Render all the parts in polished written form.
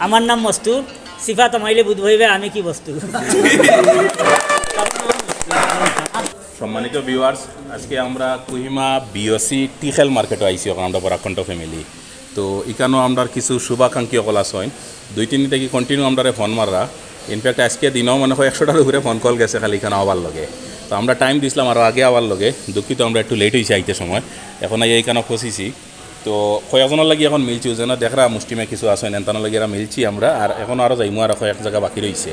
আমার নাম মস্তু সিফাত মাইলে বুধ হইবে আমি কি বস্তু। সম্মানিত ভিউয়ার্স, আজকে আমরা কুহিমা বিওসি টিখেল মার্কেটে আইসি ওখানে আমরা বরাকণ্ঠ ফ্যামিলি। তো এখানেও আমরা কিছু শুভাকাঙ্ক্ষী অকল আসেন 2-3 থেকে কন্টিনিউ আমরা ফোন মাররা। ইনফ্যাক্ট আজকে দিনও মনে হয় 100টার উপরে ফোন কল গেছে খালি এখানে আবার লগে। তো আমরা টাইম দিছিলাম আরও আগে আবার লগে, দুঃখিত আমরা একটু লেট হয়েছি আইতে সময়। এখন এইখানে ফসিছি, তো কয়েকজনের লাগি এখন মিলছি যেন দেখরা মুষ্টিমে কিছু আসেন এনতানোর লাগি এরা মিলছি আমরা, আর এখন আরও যাইমু আর কয়েক জায়গা বাকি রয়েছে।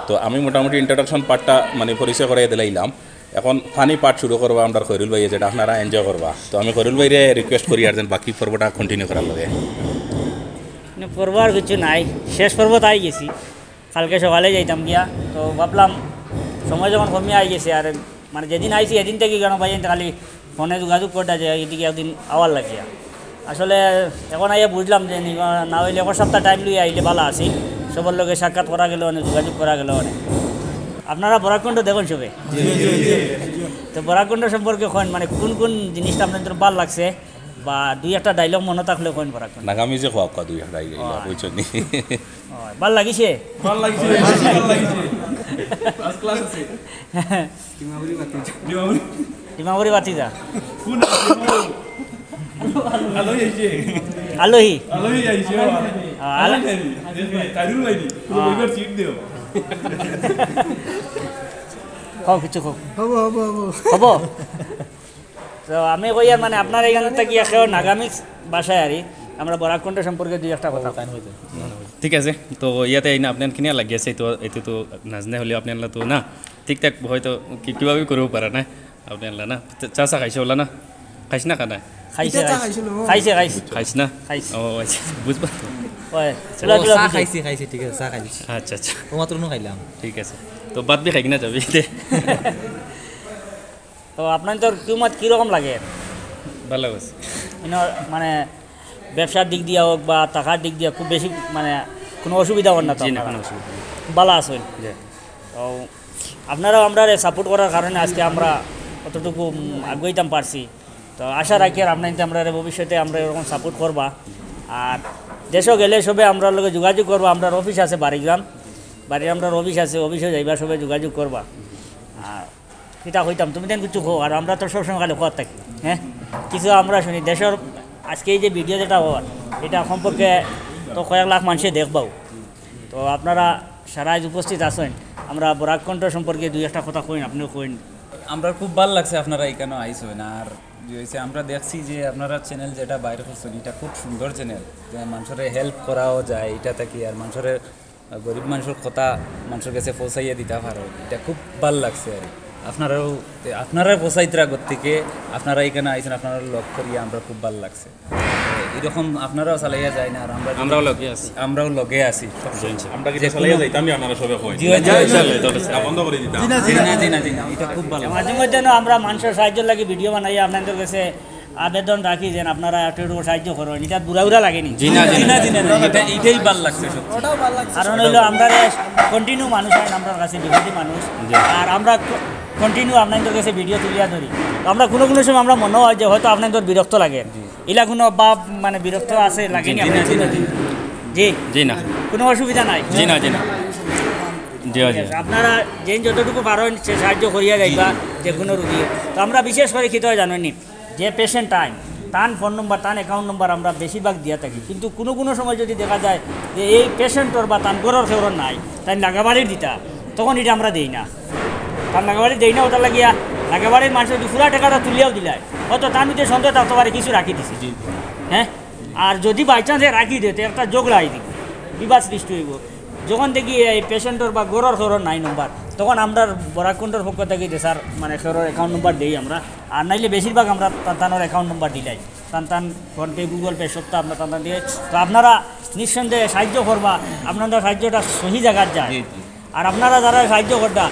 তো আমি মোটামুটি ইন্ট্রোডাকশন পার্টটা মানে পরিচয় করাই দিলাইলাম। এখন ফানি পার্ট শুরু করবো আমরা খৈরুল ভাইয়ে, যেটা আপনারা এনজয় করবা। তো আমি খৈরুল ভাইরে রিকোয়েস্ট করি আর যেন বাকি পর্বটা কন্টিনিউ করার লাগে। পর্ব আর কিছু নাই, শেষ পর্ব তাই গেছি, কালকে সকালে যাইতাম গিয়া। তো ভাবলাম সময় যখন কমিয়ে আই গেছে, আর মানে যেদিন আইছি এদিন থেকে কেন ভাই খালি ফোনে যোগাযোগ করতে যে এদিকে একদিন আওয়ার লাগিয়া। আসলে এখন আইয়া বুঝলাম যে না হইলে এক সপ্তাহ টাইম লইয়া আইলে ভালো আছি, সবার লোকে সাক্ষাৎ করা গেল অনেক, যোগাযোগ করা গেল অনেক। আপনারা বরাকণ্ঠ দেখুন সবে, তো বরাকণ্ঠ সম্পর্কে কইন মানে কোন কোন জিনিসটা আপনাদের ভালো লাগছে, বা 2-1টা ডায়লগ মনে থাকলে কইন বরাকণ্ঠ। নাগামি যে খোয়া 2-1টা ডায়লগ কইছো নি? ভাল লাগিছে, ভাল লাগিছে, ভাল লাগিছে, ফার্স্ট ক্লাস আছে। ডিমাবুরি বাতিজা কোন আলোই আইছে, আলোহি আলোই আইছে, আলোই দেখবে কারুল আইনি পুরো বইবার সিট দিও। খাও কিছু খাও, হবো হবো হবো হব। তো আমি কই আর মানে আপনার এখান থেকে কেউ নাগামিক বাসায় আরি আমরা বরাকণ্ঠ সম্পর্কে 2-1টা কথা কান হইতে। ঠিক আছে, তো ইয়াতে না আপনার কিনা লাগিয়েছে, তো এতে তো নাজনে হলে আপনার তো না ঠিকঠাক হয়তো কীভাবে করবো পারে না আপনার না। চা চা খাইছে বলা না, খাইছ না খানা? খাইছে খাইছে খাইছে খাইছ না? খাইছে। ও আচ্ছা, বুঝবা তো। ওই চলা চলা খাইছি খাইছি, ঠিক আছে, চা খাইছি, আচ্ছা আচ্ছা, ও মাত্র খাইলাম। ঠিক আছে, তো বাদ বি খাই কিনা যাবি। তো আপনার তোর কিউমত কীরকম লাগে ভালো আছে মানে ব্যবসার দিক দিয়ে হোক বা টাকার দিক দিয়ে খুব বেশি মানে কোনো অসুবিধা হন না তো? জি না, কোনো অসুবিধা নেই। ভালো আছেন? তো আপনারাও আমরা সাপোর্ট করার কারণে আজকে আমরা কতটুকু আগাইতাম পারছি। তো আশা রাখি আর আপনার আমরা ভবিষ্যতে আমরা এরকম সাপোর্ট করবা। আর দেশও গেলে সবে আমরা লোকে যোগাযোগ করবা। আমরা অফিস আছে বাড়িগ্রাম, বাড়ির আমরা অফিস আছে, অফিসে যাইবা সবে যোগাযোগ করবা। আর এটা হইতাম তুমি দেন কিছু খো, আর আমরা তো সবসময় খালি খোয়ার থাকি। হ্যাঁ, কিছু আমরা শুনি দেশের আজকে এই যে ভিডিও যেটা হওয়ার এটা সম্পর্কে তো কয়েক লাখ মানুষে দেখবাও। তো আপনারা সারা উপস্থিত আছেন, আমরা বরাকণ্ঠ সম্পর্কে 2-1টা কথা কইন, আপনিও কইন। আমরা খুব ভালো লাগছে আপনারা এখানে আইসেন। আর হয়েছে আমরা দেখছি যে আপনারা চ্যানেল যেটা বাইরে করছেন এটা খুব সুন্দর চ্যানেল, যে মানুষের হেল্প করাও যায় এটা থেকে, আর মানুষের গরিব মানুষের কথা মানুষের কাছে পৌঁছাইয়া দিতে পারো, এটা খুব ভালো লাগছে। আর আপনারাও পৌঁছাইতে আগর থেকে আপনারা এখানে আইসেন, আপনারা লক করিয়া আমরা খুব ভালো লাগছে। এরকম আপনারাও চালাইয়া যায় না, আর আমরাও লগে আছি। আমরা কি চালাইয়া যাইতাম নি আপনারা সবে কই? বন্ধ করে দিতাম। জি না, এটা খুব ভালো। মাঝে মধ্যে আমরা মানুষের সাহায্যের লাগে ভিডিও বানাই আপনাদের কাছে আবেদন রাখি যে আপনারা একটু সাহায্য করবেন, এটা বুড়া লাগেনি? জি না, এটাই ভালো লাগছে। কারণ হইলো আমরা কন্টিনিউ মানুষ হয়, আমরা কাছে বিপদী মানুষ, আর আমরা কন্টিনিউ আপনাদের কাছে ভিডিও তুলিয়া ধরি। আমরা কোনো সময় আমরা মনে হয় যে হয়তো আপনাদের বিরক্ত লাগে, এলা কোনো বা মানে বিরক্ত আছে লাগেনি? জি জি না, কোনো অসুবিধা নাই? জি না, জি না, আপনারা যে যতটুকু পারেন সে সাহায্য করিয়া যাইবা যে কোনো রুগী। তো আমরা বিশেষ করে কী হয় জানেননি, যে পেশেন্ট তার ফোন নম্বর, তার অ্যাকাউন্ট নম্বর আমরা বেশিরভাগ দিয়ে থাকি। কিন্তু কোনো সময় যদি দেখা যায় যে এই পেশেন্টর বা তার গরর খেওর নাই, তাই লাগাবাড়ির দিতা, তখন এটা আমরা দিই না। তার লাগাবাড়ি দিই না, ওটা লাগিয়া লাগাবাড়ির মানুষের পুরা টাকাটা তুলিয়াও দিলাই, হয়তো তার মধ্যে সন্দেহ থাকতে পারে কিছু রাখি দিছি। হ্যাঁ, আর যদি বাই চান্সে রাখি দিতে একটা যোগ লাই দিই, বিবাদ সৃষ্টি হইব। যখন দেখি এই পেশেন্টর বা গরর খেওর নাই নম্বর, তখন আমরা বরাকণ্ঠর পক্ষ থেকে স্যার মানে খেওর অ্যাকাউন্ট নম্বর দিই আমরা। আর নাইলে বেশিরভাগ আমরা তানোর অ্যাকাউন্ট নম্বর দিলাই, তান ফোনপে, গুগল পে সবটা আমরা তান দিয়ে। তো আপনারা নিঃসন্দেহে সাহায্য করবা, আপনাদের সাহায্যটা সহি জায়গার যায়। আর আপনারা যারা সাহায্য করবা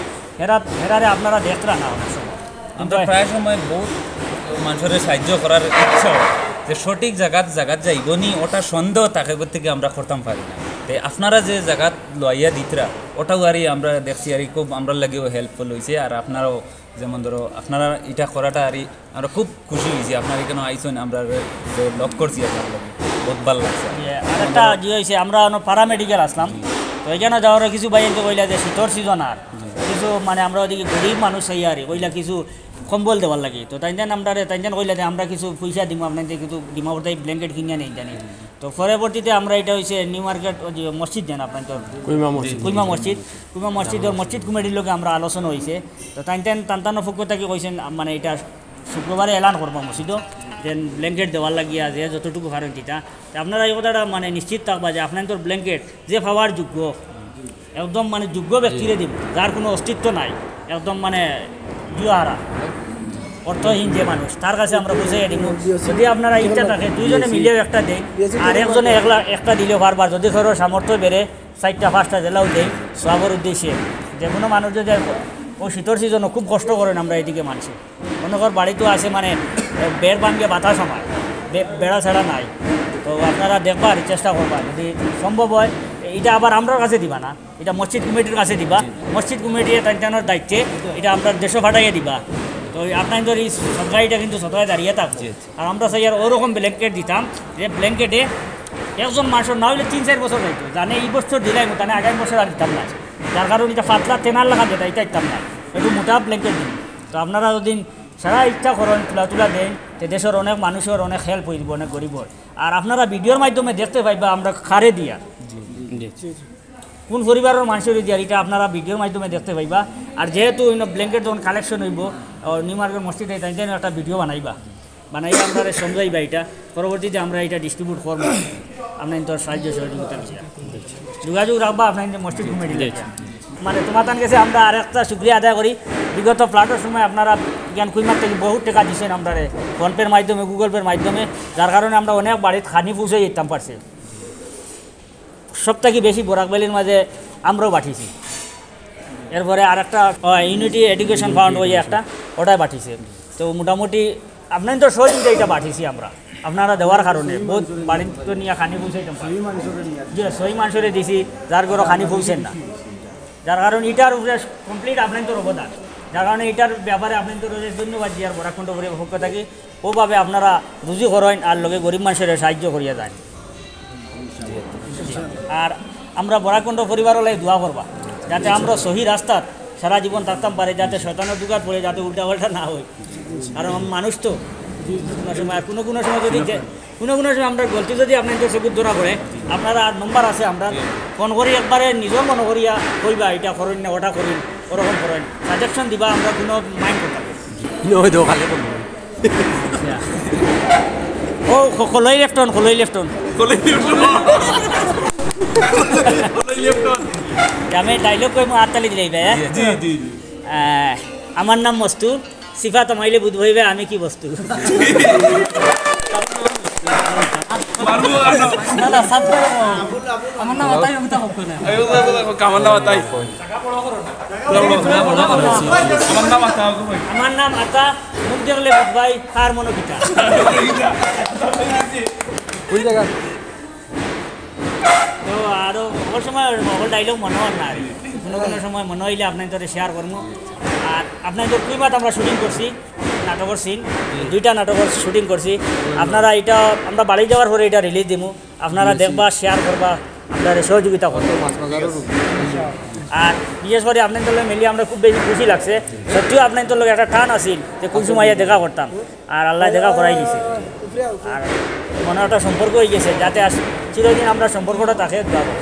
হেরারে আপনারা দেখরা না অনেক সময়। আমরা প্রায় সময় বহুত মানুষের সাহায্য করার ইচ্ছা, যে সঠিক জায়গাত যাইব নি ওটা সন্দেহ থাকে থেকে আমরা করতাম পারি না। তাই আপনারা যে জায়গাত লইয়া দিতরা ওটাও আর আমরা দেখছি আর খুব আমরা লাগেও হেল্পফুল হয়েছে। আর আপনারাও যেমন ধরো আপনারা এটা করাটা আর আমরা খুব খুশি হয়েছি, আপনারা এখানে আইসেন, আমরা যে লক করছি আপনার লগে বহুত ভালো লাগছে আরেকটা যে হয়েছে আমরা প্যারামেডিক্যাল আসলাম, তো এখানে যাওয়ার কিছু বাইরে কইলা যে শীতর সিজন আর কিছু মানে আমরা ওদিকে গরিব মানুষ চাই আর কইলা কিছু কম্বল দেওয়ার লাগে, তো তাই আমরা কইলা যে আমরা কিছু পয়সা দিব আপনাদের কিছু ডিমাপুরতাই ব্ল্যাঙ্কেট কিনে নেই জানি। তো পরবর্তীতে আমরা এটা হয়েছে নিউ মার্কেট যে মসজিদ জান আপনার তো কুইমা মসজিদের মসজিদ কমিটির লোকে আমরা আলোচনা হয়েছে, তো তান্তানোর পক্ষ থেকে কইছেন মানে এটা শুক্রবারে এলান করবো মসজিদও যে ব্ল্যাঙ্কেট দেওয়ার লাগিয়া যে যতটুকু পারেন দিতা। আপনারা এই কথাটা মানে নিশ্চিত থাকবা যে আপনার তোর ব্ল্যাঙ্কেট যে পাওয়ার যোগ্য একদম মানে যোগ্য ব্যক্তিরে দিব, যার কোনো অস্তিত্ব নাই, একদম মানে জুয়াহারা অর্থহীন যে মানুষ তার কাছে আমরা বুঝাইয়া দিব। যদি আপনারা ইচ্ছা থাকে দুইজনে মিলিয়েও একটা দেয় আর একজনে একটা দিলেও বারবার যদি ধরো সামর্থ্য বেড়ে 4টা 5টা জেলাও দেয় সবার উদ্দেশ্যে। যে কোনো মানুষ যদি ও শীতর সিজনও খুব কষ্ট করেন আমরা এদিকে মানুষ মনে কর বাড়িতেও আছে মানে বেড় ভাঙ্গে বাতাস হয় বেড়া ছাড়া নাই, তো আপনারা দেখবার চেষ্টা করবা যদি সম্ভব হয়। এটা আবার আমরার কাছে দিবা না, এটা মসজিদ কমিটির কাছে দিবা, মসজিদ কমিটি তাইটানোর দায়িত্বে এটা আমরা দেশে ফাটাইয়ে দিবা। তো আপনাদের এই সরকারিটা কিন্তু সরকারে দাঁড়িয়ে থাকছে আর আমরা চাই আর ওরকম ব্ল্যাঙ্কেট দিতাম যে ব্ল্যাঙ্কেটে একজন মানুষের না হলে 3-4 বছর যাইতো, জানে এই বছর দিলাই তাহলে আগামী বছর আর দিতাম না, যার কারণে এটা পাতলা তেনার লাগা যেটা এটা দিতাম না, একটু মোটা ব্ল্যাঙ্কেট দিন। তো আপনারা যদি সারা ইচ্ছা করেন তুলা দেন তো দেশের অনেক মানুষের অনেক হেল্প হয়ে যাব, অনেক গরিবর। আর আপনারা ভিডিওর মাধ্যমে দেখতে পাইবা আমরা খারে দিয়া কোন পরিবারের মানুষের দিয়া এটা আপনারা ভিডিওর মাধ্যমে দেখতে পাইবা। আর যেহেতু ব্ল্যাঙ্কেট যখন কালেকশন হইব নিউ মার্কেট মসজিদে তাই একটা ভিডিও বানাইবা আপনারা সমঝাইবা, এটা পরবর্তীতে আমরা এটা ডিস্ট্রিবিউট করবো আপনার তোর সাহায্য সহযোগিতা যোগাযোগ রাখবা আপনার মসজিদ কমিটি মানে তোমার কাছে আমরা আরেকটা শুক্রিয়া আদায় করি। বিগত ফ্লাটের সময় আপনারা জ্ঞান কুইমার থেকে বহুত টাকা দিচ্ছেন আমরা ফোনপের মাধ্যমে গুগল পের মাধ্যমে, যার কারণে আমরা অনেক বাড়িতে খানি পৌঁছে যেতাম পারছি। সব থেকে বেশি বোরাকবেলির মাঝে আমরাও পাঠিয়েছি। এরপরে আরেকটা ইউনিটি এডুকেশন ফান্ড ওই একটা ওটাই পাঠিয়েছে। তো মোটামুটি আপনার তো সহযোগিতা এটা পাঠিয়েছি আমরা আপনারা দেওয়ার কারণে বহুত বাড়িতে নিয়ে খানি পৌঁছাইতাম যে সহি মানুষরে দিছি যার ঘরে খানি পৌঁছেন না, যার কারণে এটার উপরে কমপ্লিট আপনার তোর অবদান, যার কারণে এটার ব্যাপারে আপনার তোর ধন্যবাদ দিয়ে আর বরাকণ্ঠ করে পক্ষ থাকি ওভাবে আপনারা রুজি করেন আর লোকে গরিব মানুষের সাহায্য করিয়া যায়। আর আমরা বরাকণ্ঠ পরিবার হলে দোয়া করবা যাতে আমরা সহি রাস্তার সারা জীবন থাকতাম পারে, যাতে শয়তানের দুগার পড়ে যাতে উল্টাপাল্টা না হয়। কারণ মানুষ তো কোনো সময় যদি কোনো সময় আমরা গলতি যদি আপনাদের চকুত ধরা পড়ে আপনারা নম্বর আছে আমরা ফোন করি একবারে নিজের মনে করিয়া কইবা এটা করেন না ওটা করেন ওরকম করেন সাজেকশন দিবা, আমরা কোনো মাইন্ড করতাম ও খোলাই লেফটন আমি ডাইলগ কই মো আতালি দিলাই ভাই। আমার নাম মস্তু, সিফা তোমাইলে বুধ ভাইবে আমি কি বস্তু। আমার নাম আতাই মুখ দেখলে বুধ ভাই কার মনো পিতা। তো আরো সকল সময় সকল ডাইলগ মনে হন না, কোনো সময় মনে হইলে আপনার তোরে শেয়ার করবো। আর আপনাদের কুইমাত আমরা শুটিং করছি নাটকের সিন, 2টা নাটকের শুটিং করছি। আপনারা এটা আমরা বাড়ি যাওয়ার পরে এটা রিলিজ দিব, আপনারা দেখবা শেয়ার করবা আপনারা সহযোগিতা করবো। আর বিশেষ করে আপনাদের লোক মিলিয়ে আমরা খুব বেশি খুশি লাগছে, সত্যিও আপনাদের লোক একটা টান আসিল যে কোন সময় দেখা করতাম আর আল্লাহ দেখা করাই দিছে আর মনে একটা সম্পর্ক হয়ে গেছে, যাতে চিরদিন আমরা সম্পর্কটা তাকে দেওয়া।